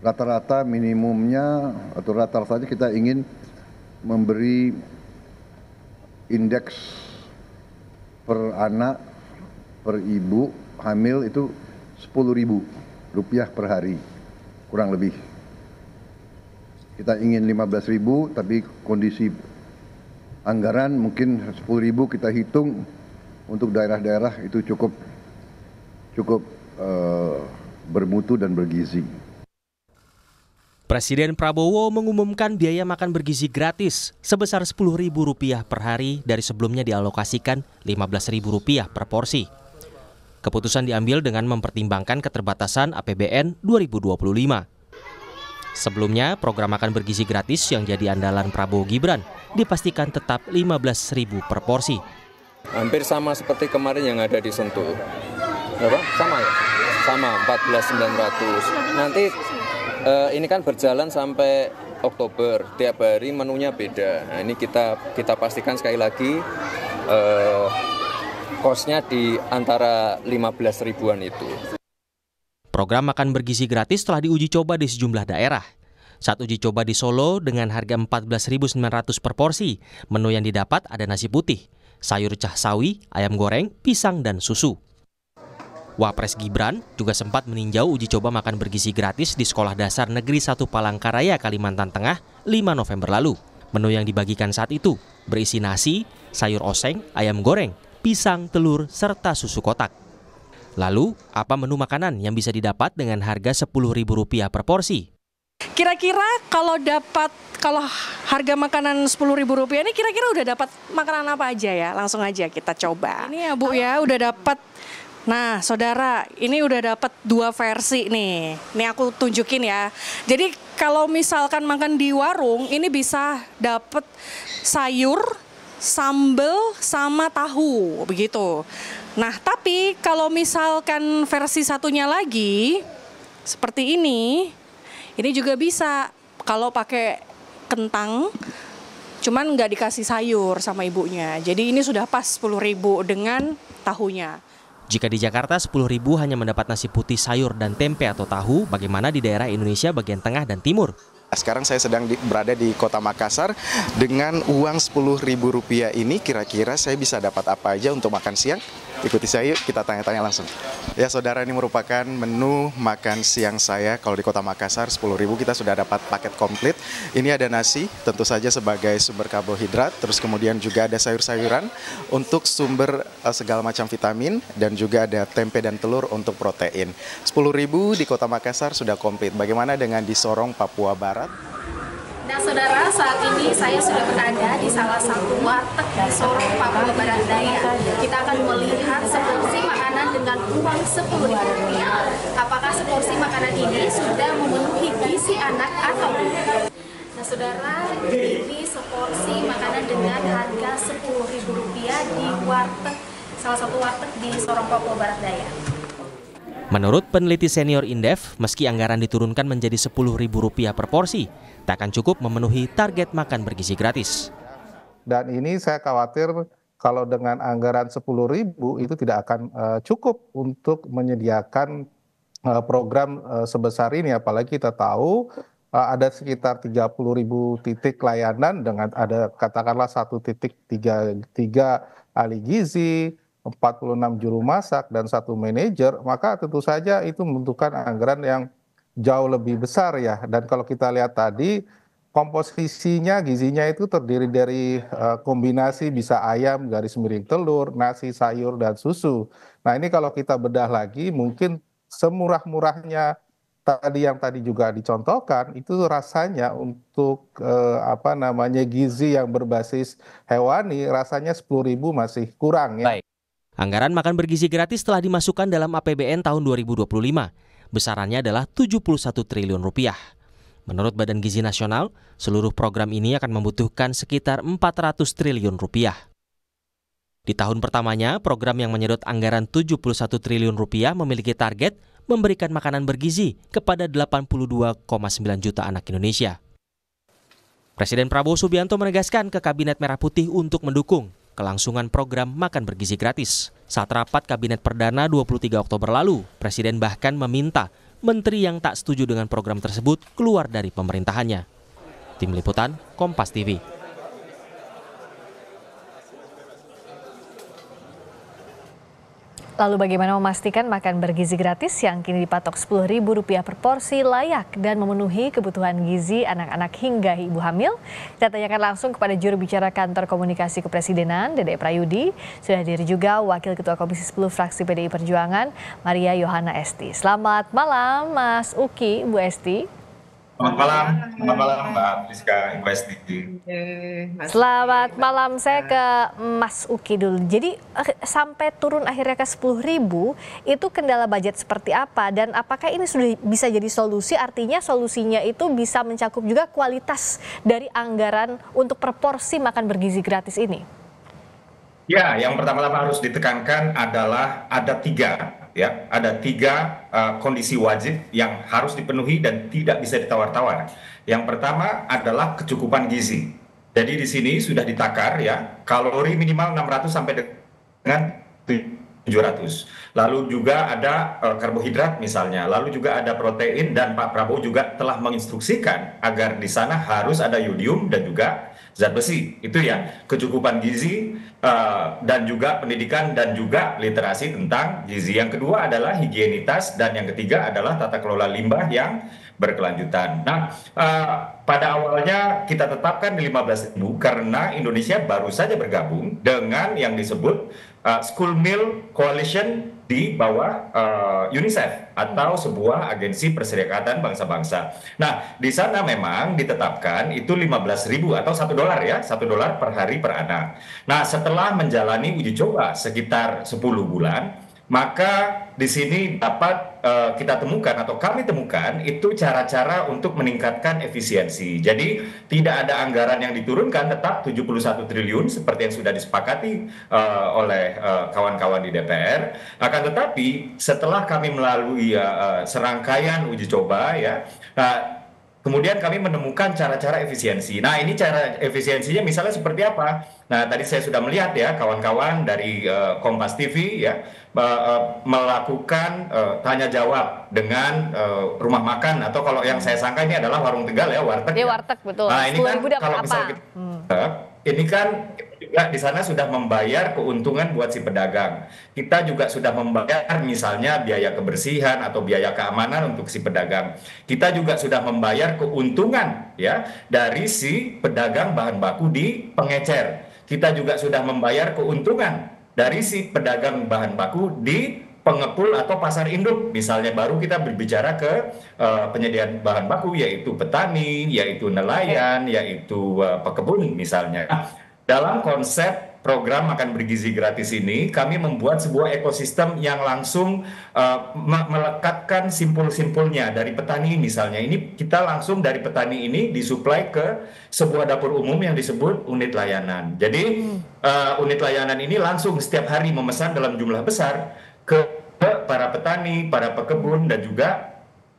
rata-rata minimumnya atau rata-rata saja kita ingin memberi indeks per anak, per ibu hamil itu Rp10.000 per hari, kurang lebih. Kita ingin 15.000, tapi kondisi anggaran mungkin 10.000 kita hitung untuk daerah-daerah itu cukup bermutu dan bergizi. Presiden Prabowo mengumumkan biaya makan bergizi gratis sebesar Rp10.000 per hari dari sebelumnya dialokasikan Rp15.000 per porsi. Keputusan diambil dengan mempertimbangkan keterbatasan APBN 2025. Sebelumnya, program makan bergizi gratis yang jadi andalan Prabowo Gibran dipastikan tetap Rp15.000 per porsi. Hampir sama seperti kemarin yang ada di Sentul. Sama ya? Sama, 14.900. Nanti ini kan berjalan sampai Oktober, tiap hari menunya beda. Nah, ini kita pastikan sekali lagi kosnya di antara 15 ribuan itu. Program makan bergizi gratis telah diuji coba di sejumlah daerah. Saat uji coba di Solo dengan harga Rp14.900 per porsi, menu yang didapat ada nasi putih, sayur cah sawi, ayam goreng, pisang, dan susu. Wapres Gibran juga sempat meninjau uji coba makan bergizi gratis di Sekolah Dasar Negeri 1 Palangkaraya, Kalimantan Tengah, 5 November lalu. Menu yang dibagikan saat itu berisi nasi, sayur oseng, ayam goreng, pisang, telur, serta susu kotak. Lalu, apa menu makanan yang bisa didapat dengan harga Rp10.000 per porsi? Kira-kira kalau harga makanan Rp10.000 ini kira-kira udah dapat makanan apa aja ya? Langsung aja kita coba. Ini ya Bu ya, udah dapat. Nah, saudara, ini udah dapat 2 versi nih. Ini aku tunjukin ya. Jadi kalau misalkan makan di warung, ini bisa dapat sayur, sambal, sama tahu, begitu. Nah, tapi kalau misalkan versi satunya lagi, seperti ini juga bisa kalau pakai kentang, cuman nggak dikasih sayur sama ibunya. Jadi ini sudah pas 10.000 dengan tahunya. Jika di Jakarta Rp10.000 hanya mendapat nasi putih, sayur, dan tempe atau tahu, bagaimana di daerah Indonesia bagian tengah dan timur? Sekarang saya sedang berada di Kota Makassar. Dengan uang Rp10.000 ini kira-kira saya bisa dapat apa aja untuk makan siang? Ikuti saya yuk, kita tanya-tanya langsung. Ya saudara, ini merupakan menu makan siang saya. Kalau di Kota Makassar Rp10.000 kita sudah dapat paket komplit. Ini ada nasi, tentu saja sebagai sumber karbohidrat. Terus kemudian juga ada sayur-sayuran untuk sumber segala macam vitamin. Dan juga ada tempe dan telur untuk protein. Rp10.000 di Kota Makassar sudah komplit. Bagaimana dengan di Sorong, Papua Barat? Nah saudara, saat ini saya sudah berada di salah satu warteg di Sorong, Papua Barat Daya. Kita akan melihat seporsi makanan dengan uang Rp10.000. Apakah seporsi makanan ini sudah memenuhi gizi anak atau tidak? Nah saudara, ini seporsi makanan dengan harga Rp10.000 di warteg, salah satu warteg di Sorong, Papua Barat Daya. Menurut peneliti senior Indef, meski anggaran diturunkan menjadi Rp10.000 per porsi, tak akan cukup memenuhi target makan bergizi gratis. Dan ini saya khawatir kalau dengan anggaran Rp10.000 itu tidak akan cukup untuk menyediakan program sebesar ini. Apalagi kita tahu ada sekitar 30.000 titik layanan dengan ada katakanlah 1.3 ahli gizi, 46 juru masak, dan 1 manajer, maka tentu saja itu membutuhkan anggaran yang jauh lebih besar ya. Dan kalau kita lihat tadi, komposisinya, gizinya itu terdiri dari kombinasi bisa ayam, garis miring telur, nasi, sayur, dan susu. Nah ini kalau kita bedah lagi, mungkin semurah-murahnya tadi yang tadi juga dicontohkan, itu rasanya untuk gizi yang berbasis hewani, rasanya Rp10.000 masih kurang ya. Baik. Anggaran makan bergizi gratis telah dimasukkan dalam APBN tahun 2025. Besarannya adalah Rp71 triliun. Menurut Badan Gizi Nasional, seluruh program ini akan membutuhkan sekitar Rp400 triliun. Di tahun pertamanya, program yang menyedot anggaran Rp71 triliun memiliki target memberikan makanan bergizi kepada 82,9 juta anak Indonesia. Presiden Prabowo Subianto menegaskan ke Kabinet Merah Putih untuk mendukung kelangsungan program makan bergizi gratis. Saat rapat Kabinet Perdana 23 Oktober lalu, Presiden bahkan meminta menteri yang tak setuju dengan program tersebut keluar dari pemerintahannya. Tim Liputan, Kompas TV. Lalu bagaimana memastikan makan bergizi gratis yang kini dipatok Rp10.000 per porsi layak dan memenuhi kebutuhan gizi anak-anak hingga ibu hamil? Kita tanyakan langsung kepada juru bicara Kantor Komunikasi Kepresidenan, Dede Prayudi. Sudah hadir juga Wakil Ketua Komisi 10 Fraksi PDI Perjuangan, Maria Yohana Esti. Selamat malam Mas Uki, Bu Esti. Selamat malam Mbak Priska, Ibu Esti. Selamat malam, saya ke Mas Uki dulu. Jadi sampai turun akhirnya ke 10.000, itu kendala budget seperti apa? Dan apakah ini sudah bisa jadi solusi? Artinya solusinya itu bisa mencakup juga kualitas dari anggaran untuk per porsi makan bergizi gratis ini? Ya, yang pertama-tama harus ditekankan adalah ada tiga kondisi wajib yang harus dipenuhi dan tidak bisa ditawar-tawar. Yang pertama adalah kecukupan gizi. Jadi di sini sudah ditakar ya, kalori minimal 600 sampai dengan 700. Lalu juga ada karbohidrat misalnya, lalu juga ada protein, dan Pak Prabowo juga telah menginstruksikan agar di sana harus ada yodium dan juga zat besi. Itu ya, kecukupan gizi dan juga pendidikan dan juga literasi tentang gizi. Yang kedua adalah higienitas, dan yang ketiga adalah tata kelola limbah yang berkelanjutan. Nah, pada awalnya kita tetapkan di 15.000 karena Indonesia baru saja bergabung dengan yang disebut School Meal Coalition di bawah UNICEF atau sebuah agensi perserikatan bangsa-bangsa. Nah, di sana memang ditetapkan itu 15.000 atau $1 ya, $1 per hari per anak. Nah, setelah menjalani uji coba sekitar 10 bulan, maka di sini dapat kita temukan atau kami temukan itu cara-cara untuk meningkatkan efisiensi. Jadi tidak ada anggaran yang diturunkan, tetap 71 triliun seperti yang sudah disepakati oleh kawan-kawan di DPR. Akan tetapi setelah kami melalui serangkaian uji coba ya, kemudian kami menemukan cara-cara efisiensi. Nah, ini cara efisiensinya misalnya seperti apa? Nah, tadi saya sudah melihat ya, kawan-kawan dari Kompas TV ya, melakukan tanya jawab dengan rumah makan, atau kalau yang saya sangka ini adalah warung Tegal ya, warteg. Ya, warteg, betul. Nah, ini kan 10.000 dapat kalau apa? misalnya ini kan juga di sana sudah membayar keuntungan buat si pedagang. Kita juga sudah membayar misalnya biaya kebersihan atau biaya keamanan untuk si pedagang. Kita juga sudah membayar keuntungan ya dari si pedagang bahan baku di pengecer. Kita juga sudah membayar keuntungan dari si pedagang bahan baku di pengepul atau pasar induk. Misalnya baru kita berbicara ke penyediaan bahan baku, yaitu petani, yaitu nelayan, yaitu pekebun misalnya. Dalam konsep program makan bergizi gratis ini, kami membuat sebuah ekosistem yang langsung melekatkan simpul-simpulnya dari petani misalnya. Ini kita langsung dari petani ini disuplai ke sebuah dapur umum yang disebut unit layanan. Jadi unit layanan ini langsung setiap hari memesan dalam jumlah besar ke para petani, para pekebun, dan juga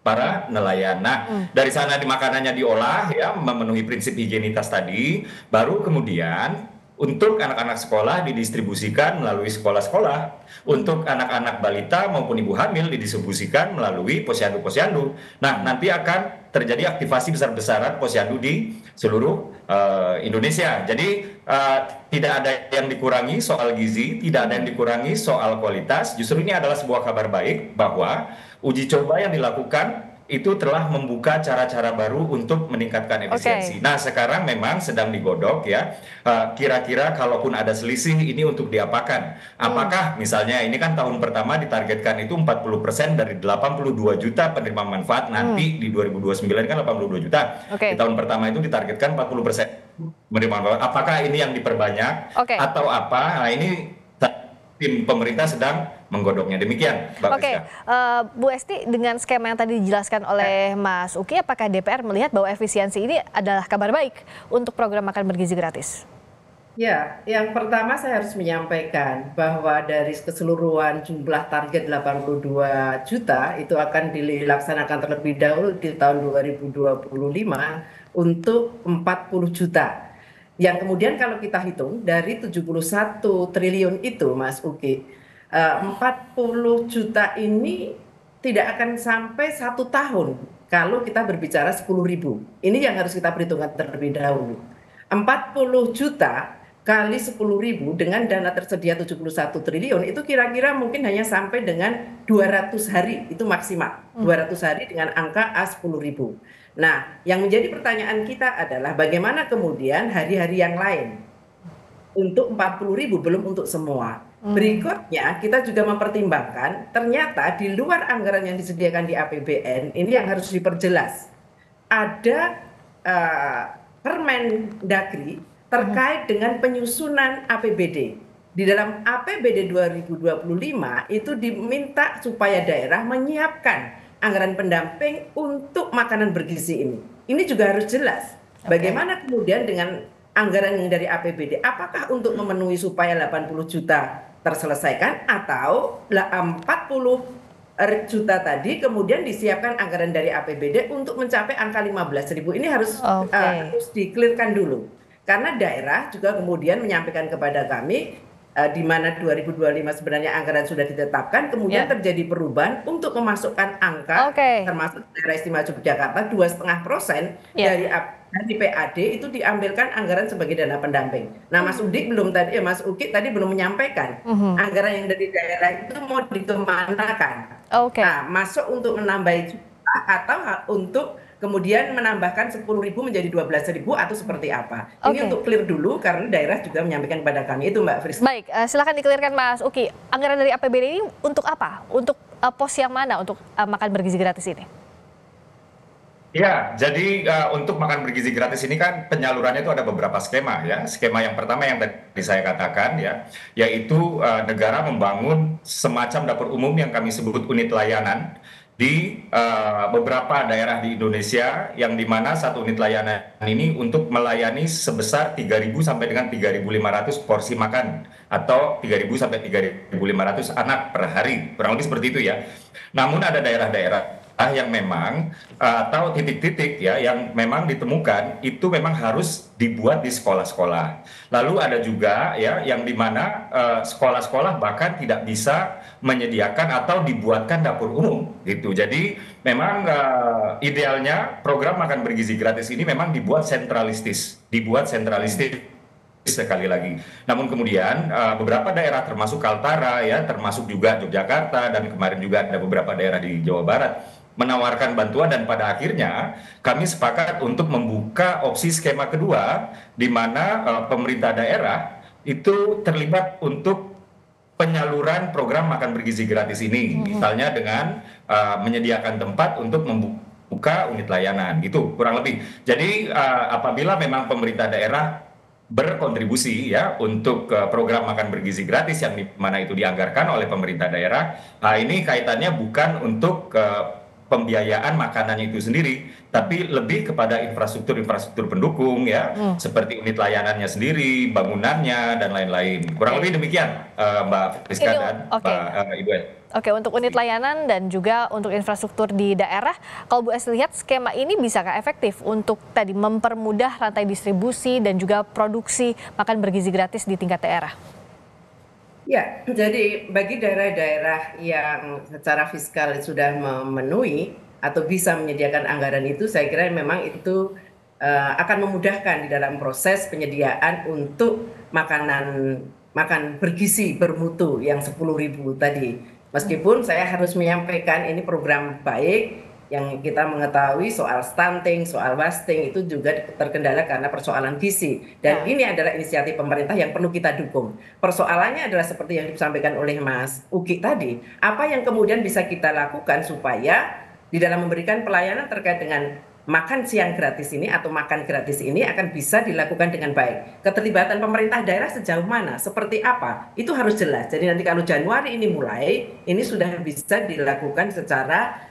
para nelayan. Nah, dari sana di makanannya diolah ya, memenuhi prinsip higienitas tadi, baru kemudian untuk anak-anak sekolah didistribusikan melalui sekolah-sekolah, untuk anak-anak balita maupun ibu hamil didistribusikan melalui posyandu-posyandu. Nah, nanti akan terjadi aktivasi besar-besaran posyandu di seluruh Indonesia. Jadi tidak ada yang dikurangi soal gizi, tidak ada yang dikurangi soal kualitas. Justru ini adalah sebuah kabar baik bahwa uji coba yang dilakukan itu telah membuka cara-cara baru untuk meningkatkan efisiensi. Nah, sekarang memang sedang digodok ya, kira-kira kalaupun ada selisih ini untuk diapakan. Apakah misalnya ini kan tahun pertama ditargetkan itu 40% dari 82 juta penerima manfaat, nanti di 2029 kan 82 juta. Di tahun pertama itu ditargetkan 40% penerima manfaat. Apakah ini yang diperbanyak atau apa? Nah, ini tim pemerintah sedang menggodoknya. Demikian, Mbak Priska. Bu Esti, dengan skema yang tadi dijelaskan oleh Mas Uki, apakah DPR melihat bahwa efisiensi ini adalah kabar baik untuk program makan bergizi gratis? Ya, yang pertama saya harus menyampaikan bahwa dari keseluruhan jumlah target 82 juta itu akan dilaksanakan terlebih dahulu di tahun 2025 untuk 40 juta. Yang kemudian kalau kita hitung dari 71 triliun itu, Mas Uki, 40 juta ini tidak akan sampai 1 tahun kalau kita berbicara 10.000. Ini yang harus kita perhitungkan terlebih dahulu. 40 juta kali 10.000 dengan dana tersedia 71 triliun itu kira-kira mungkin hanya sampai dengan 200 hari itu maksimal. 200 hari dengan angka A10.000. Nah, yang menjadi pertanyaan kita adalah bagaimana kemudian hari-hari yang lain untuk 40.000 belum untuk semua. Berikutnya kita juga mempertimbangkan ternyata di luar anggaran yang disediakan di APBN ini yang harus diperjelas. Ada Permendagri terkait dengan penyusunan APBD. Di dalam APBD 2025 itu diminta supaya daerah menyiapkan anggaran pendamping untuk makanan bergizi ini. Ini juga harus jelas. Bagaimana kemudian dengan anggaran yang dari APBD, apakah untuk memenuhi supaya 80 juta terselesaikan atau 40 juta tadi kemudian disiapkan anggaran dari APBD untuk mencapai angka 15.000. Ini harus di-clearkan dulu. Karena daerah juga kemudian menyampaikan kepada kami di mana 2025 sebenarnya anggaran sudah ditetapkan, kemudian terjadi perubahan untuk memasukkan angka termasuk daerah istimewa Yogyakarta 2,5% dari PAD itu diambilkan anggaran sebagai dana pendamping. Nah, Mas Uki tadi belum menyampaikan anggaran yang dari daerah itu mau dikemanakan. Nah, masuk untuk menambah juta atau untuk kemudian menambahkan 10.000 menjadi 12.000 atau seperti apa. Ini untuk clear dulu karena daerah juga menyampaikan kepada kami itu, Mbak Friska. Baik, silakan dikelirkan Mas Uki. Anggaran dari APBD ini untuk apa? Untuk pos yang mana untuk makan bergizi gratis ini? Ya, jadi untuk makan bergizi gratis ini kan penyalurannya itu ada beberapa skema ya. Skema yang pertama yang tadi saya katakan ya, yaitu negara membangun semacam dapur umum yang kami sebut unit layanan di beberapa daerah di Indonesia yang dimana satu unit layanan ini untuk melayani sebesar 3.000 sampai dengan 3.500 porsi makan atau 3.000 sampai 3.500 anak per hari, kurang lebih seperti itu ya. Namun ada daerah-daerah yang memang atau titik-titik ya yang memang ditemukan itu memang harus dibuat di sekolah-sekolah. Lalu ada juga ya yang dimana sekolah-sekolah bahkan tidak bisa menyediakan atau dibuatkan dapur umum gitu. Jadi memang idealnya program makan bergizi gratis ini memang dibuat sentralistis sekali lagi. Namun kemudian beberapa daerah termasuk Kaltara ya, termasuk juga Yogyakarta dan kemarin juga ada beberapa daerah di Jawa Barat menawarkan bantuan dan pada akhirnya kami sepakat untuk membuka opsi skema kedua di mana pemerintah daerah itu terlibat untuk penyaluran program makan bergizi gratis ini, misalnya dengan menyediakan tempat untuk membuka unit layanan gitu kurang lebih. Jadi apabila memang pemerintah daerah berkontribusi ya untuk program makan bergizi gratis yang mana itu dianggarkan oleh pemerintah daerah, ini kaitannya bukan untuk pembiayaan makanannya itu sendiri, tapi lebih kepada infrastruktur pendukung ya, seperti unit layanannya sendiri, bangunannya dan lain-lain. Kurang lebih demikian, Mbak Friska dan Mbak Ibu. Oke, untuk unit layanan dan juga untuk infrastruktur di daerah, kalau Bu Es lihat skema ini bisakah efektif untuk tadi mempermudah rantai distribusi dan juga produksi makan bergizi gratis di tingkat daerah? Ya, jadi bagi daerah-daerah yang secara fiskal sudah memenuhi atau bisa menyediakan anggaran itu, saya kira memang itu akan memudahkan di dalam proses penyediaan untuk makan bergizi bermutu yang 10.000 tadi. Meskipun saya harus menyampaikan ini program baik, yang kita mengetahui soal stunting, soal wasting itu juga terkendala karena persoalan gizi. Dan ini adalah inisiatif pemerintah yang perlu kita dukung. Persoalannya adalah seperti yang disampaikan oleh Mas Uki tadi, apa yang kemudian bisa kita lakukan supaya di dalam memberikan pelayanan terkait dengan makan siang gratis ini atau makan gratis ini akan bisa dilakukan dengan baik. Keterlibatan pemerintah daerah sejauh mana, seperti apa, itu harus jelas. Jadi nanti kalau Januari ini mulai, ini sudah bisa dilakukan secara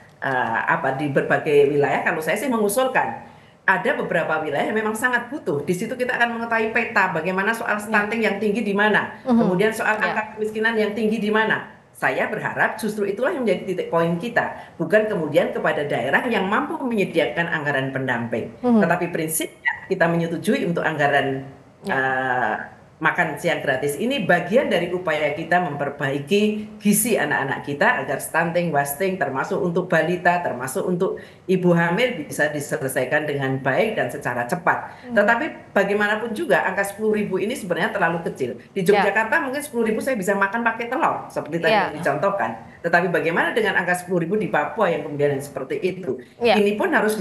di berbagai wilayah. Kalau saya sih mengusulkan ada beberapa wilayah yang memang sangat butuh. Di situ kita akan mengetahui peta bagaimana soal stunting yang tinggi di mana, kemudian soal angka kemiskinan yang tinggi di mana. Saya berharap justru itulah yang menjadi titik poin kita, bukan kemudian kepada daerah yang mampu menyediakan anggaran pendamping. Tetapi prinsipnya kita menyetujui untuk anggaran makan siang gratis ini bagian dari upaya kita memperbaiki gizi anak-anak kita agar stunting, wasting, termasuk untuk balita, termasuk untuk ibu hamil bisa diselesaikan dengan baik dan secara cepat. Tetapi bagaimanapun juga angka 10.000 ini sebenarnya terlalu kecil. Di Yogyakarta mungkin 10.000 saya bisa makan pakai telur seperti tadi yang dicontohkan. Tetapi bagaimana dengan angka 10.000 di Papua yang kemudian seperti itu? Ini pun harus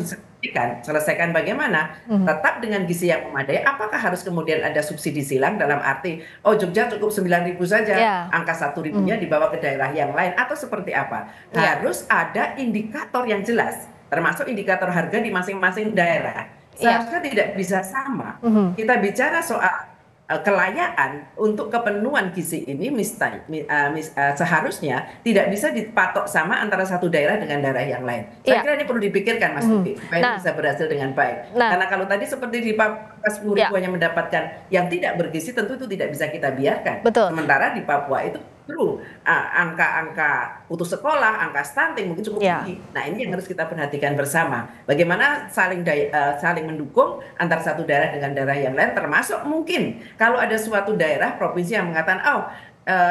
selesaikan bagaimana? Tetap dengan gizi yang memadai. Apakah harus kemudian ada subsidi silang dalam arti Jogja cukup 9.000 saja, angka 1.000-nya dibawa ke daerah yang lain atau seperti apa? Harus ada indikator yang jelas, termasuk indikator harga di masing-masing daerah. Seharusnya tidak bisa sama. Kita bicara soal kelayaan untuk kepenuhan gizi ini seharusnya tidak bisa dipatok sama antara satu daerah dengan daerah yang lain. Saya kira ini perlu dipikirkan Mas Uki, supaya bisa berhasil dengan baik. Karena kalau tadi seperti di Papua 10.000 hanya mendapatkan yang tidak bergizi, tentu itu tidak bisa kita biarkan. Sementara di Papua itu angka-angka putus sekolah, angka stunting mungkin cukup tinggi. Nah ini yang harus kita perhatikan bersama. Bagaimana saling mendukung antara satu daerah dengan daerah yang lain, termasuk mungkin kalau ada suatu daerah provinsi yang mengatakan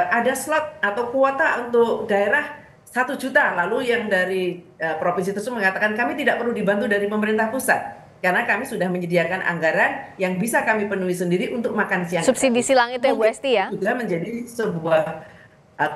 ada slot atau kuota untuk daerah 1 juta, lalu yang dari provinsi tersebut mengatakan kami tidak perlu dibantu dari pemerintah pusat karena kami sudah menyediakan anggaran yang bisa kami penuhi sendiri untuk makan siang. Subsidi silang itu ya Bu Esti ya? Juga menjadi sebuah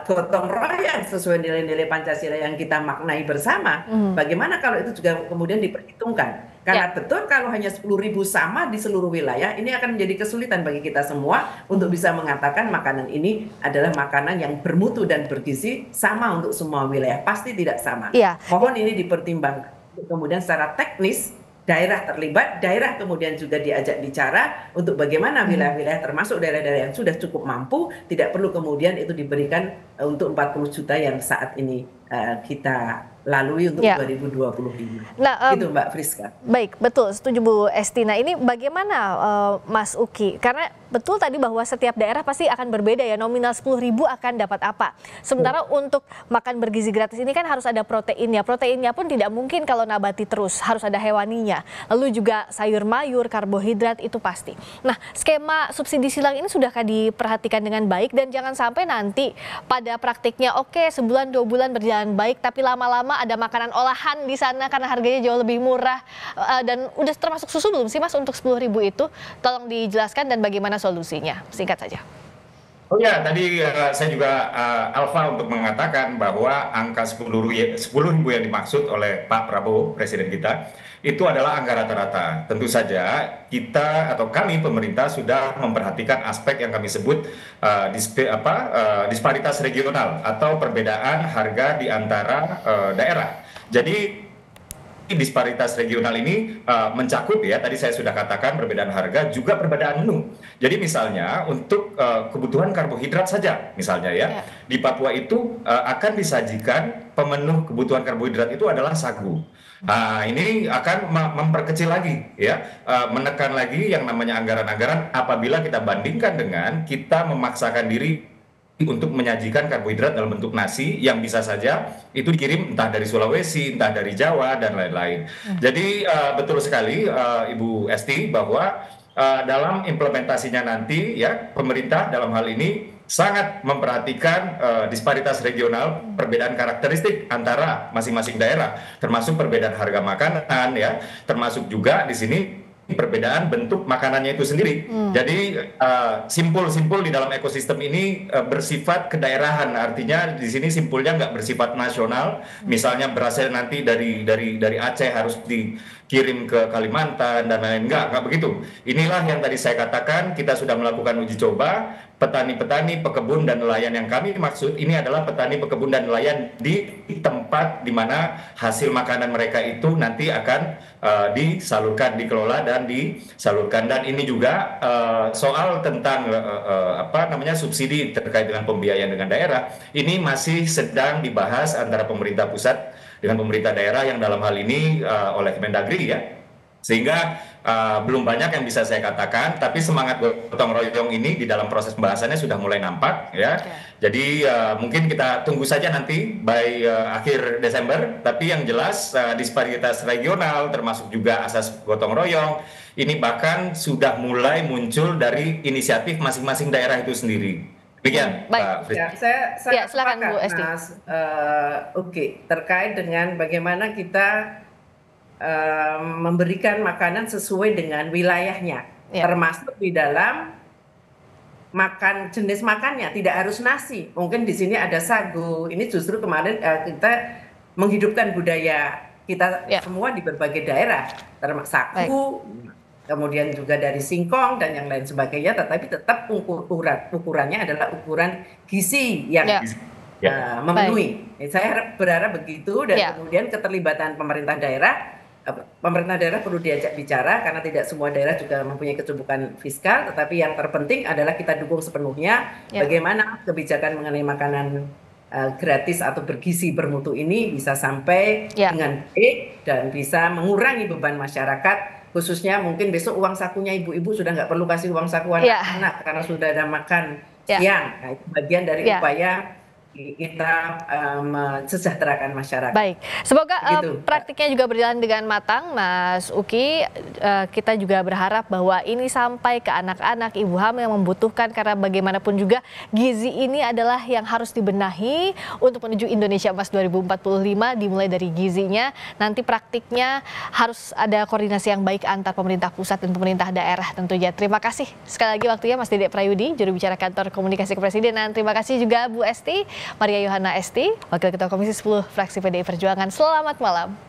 gotong royong sesuai nilai-nilai Pancasila yang kita maknai bersama. Bagaimana kalau itu juga kemudian diperhitungkan? Karena betul kalau hanya 10.000 sama di seluruh wilayah, ini akan menjadi kesulitan bagi kita semua untuk bisa mengatakan makanan ini adalah makanan yang bermutu dan bergizi sama untuk semua wilayah. Pasti tidak sama. Mohon ini dipertimbangkan. Kemudian secara teknis, daerah terlibat, daerah kemudian juga diajak bicara untuk bagaimana wilayah-wilayah termasuk daerah-daerah yang sudah cukup mampu, tidak perlu kemudian itu diberikan untuk 40 juta yang saat ini kita lalui untuk 2025. Nah, itu Mbak Friska. Baik, betul, setuju Bu Esti. Nah ini bagaimana Mas Uki? Karena betul tadi bahwa setiap daerah pasti akan berbeda ya, nominal 10.000 akan dapat apa. Sementara untuk makan bergizi gratis ini kan harus ada proteinnya. Proteinnya pun tidak mungkin kalau nabati terus, harus ada hewaninya. Lalu juga sayur mayur, karbohidrat itu pasti. Nah skema subsidi silang ini sudahkah diperhatikan dengan baik dan jangan sampai nanti pada praktiknya sebulan 2 bulan berjalan baik tapi lama-lama ada makanan olahan di sana karena harganya jauh lebih murah dan udah termasuk susu belum sih Mas untuk 10.000 itu? Tolong dijelaskan dan bagaimana solusinya, singkat saja. Oh ya, tadi saya juga Alfa untuk mengatakan bahwa angka 10.000 yang dimaksud oleh Pak Prabowo, Presiden kita, itu adalah angka rata-rata. Tentu saja kita atau kami pemerintah sudah memperhatikan aspek yang kami sebut disparitas regional atau perbedaan harga di antara daerah. Jadi disparitas regional ini mencakup ya, tadi saya sudah katakan perbedaan harga juga perbedaan menu. Jadi misalnya untuk kebutuhan karbohidrat saja misalnya ya, di Papua itu akan disajikan pemenuh kebutuhan karbohidrat itu adalah sagu. Nah, ini akan memperkecil lagi ya, menekan lagi yang namanya anggaran-anggaran apabila kita bandingkan dengan kita memaksakan diri untuk menyajikan karbohidrat dalam bentuk nasi yang bisa saja itu dikirim entah dari Sulawesi, entah dari Jawa dan lain-lain. Jadi betul sekali Ibu Esti bahwa dalam implementasinya nanti ya pemerintah dalam hal ini sangat memperhatikan disparitas regional, perbedaan karakteristik antara masing-masing daerah, termasuk perbedaan harga makanan ya, termasuk juga di sini perbedaan bentuk makanannya itu sendiri. Jadi simpul-simpul di dalam ekosistem ini bersifat kedaerahan. Artinya di sini simpulnya nggak bersifat nasional. Misalnya berasal nanti dari Aceh harus dikirim ke Kalimantan dan lain-lain. Nggak begitu. Inilah yang tadi saya katakan, kita sudah melakukan uji coba. Petani-petani, pekebun dan nelayan yang kami maksud ini adalah petani, pekebun dan nelayan di tempat di mana hasil makanan mereka itu nanti akan disalurkan, dikelola dan disalurkan. Dan ini juga soal tentang subsidi terkait dengan pembiayaan dengan daerah ini masih sedang dibahas antara pemerintah pusat dengan pemerintah daerah yang dalam hal ini oleh Kemendagri ya. Sehingga belum banyak yang bisa saya katakan, tapi semangat gotong royong ini di dalam proses pembahasannya sudah mulai nampak ya. Jadi mungkin kita tunggu saja nanti by akhir Desember, tapi yang jelas disparitas regional termasuk juga asas gotong royong ini bahkan sudah mulai muncul dari inisiatif masing-masing daerah itu sendiri. Demikian, Pak Fritz. Ya, saya silakan, Bu Esti. Mas Uki, terkait dengan bagaimana kita memberikan makanan sesuai dengan wilayahnya, termasuk di dalam jenis makannya, tidak harus nasi. Mungkin di sini ada sagu. Ini justru kemarin kita menghidupkan budaya kita semua di berbagai daerah, termasuk sagu, kemudian juga dari singkong dan yang lain sebagainya. Tetapi tetap ukurannya adalah ukuran gizi yang memenuhi. Saya berharap begitu, dan kemudian keterlibatan pemerintah daerah perlu diajak bicara, karena tidak semua daerah juga mempunyai kecukupan fiskal, tetapi yang terpenting adalah kita dukung sepenuhnya bagaimana kebijakan mengenai makanan gratis atau bergizi bermutu ini bisa sampai dengan baik dan bisa mengurangi beban masyarakat, khususnya mungkin besok uang sakunya ibu-ibu sudah nggak perlu kasih uang saku anak-anak karena sudah ada makan siang. Nah, itu bagian dari upaya kita mensejahterakan masyarakat. Baik, semoga praktiknya juga berjalan dengan matang, Mas Uki. Kita juga berharap bahwa ini sampai ke anak-anak, ibu hamil yang membutuhkan, karena bagaimanapun juga gizi ini adalah yang harus dibenahi untuk menuju Indonesia Emas 2045, dimulai dari gizinya. Nanti praktiknya harus ada koordinasi yang baik antar pemerintah pusat dan pemerintah daerah tentunya. Terima kasih sekali lagi waktunya Mas Dedek Prayudi, juru bicara Kantor Komunikasi Kepresidenan. Terima kasih juga Bu Esti Maria Yohana Esti, Wakil Ketua Komisi 10 Fraksi PDI Perjuangan. Selamat malam.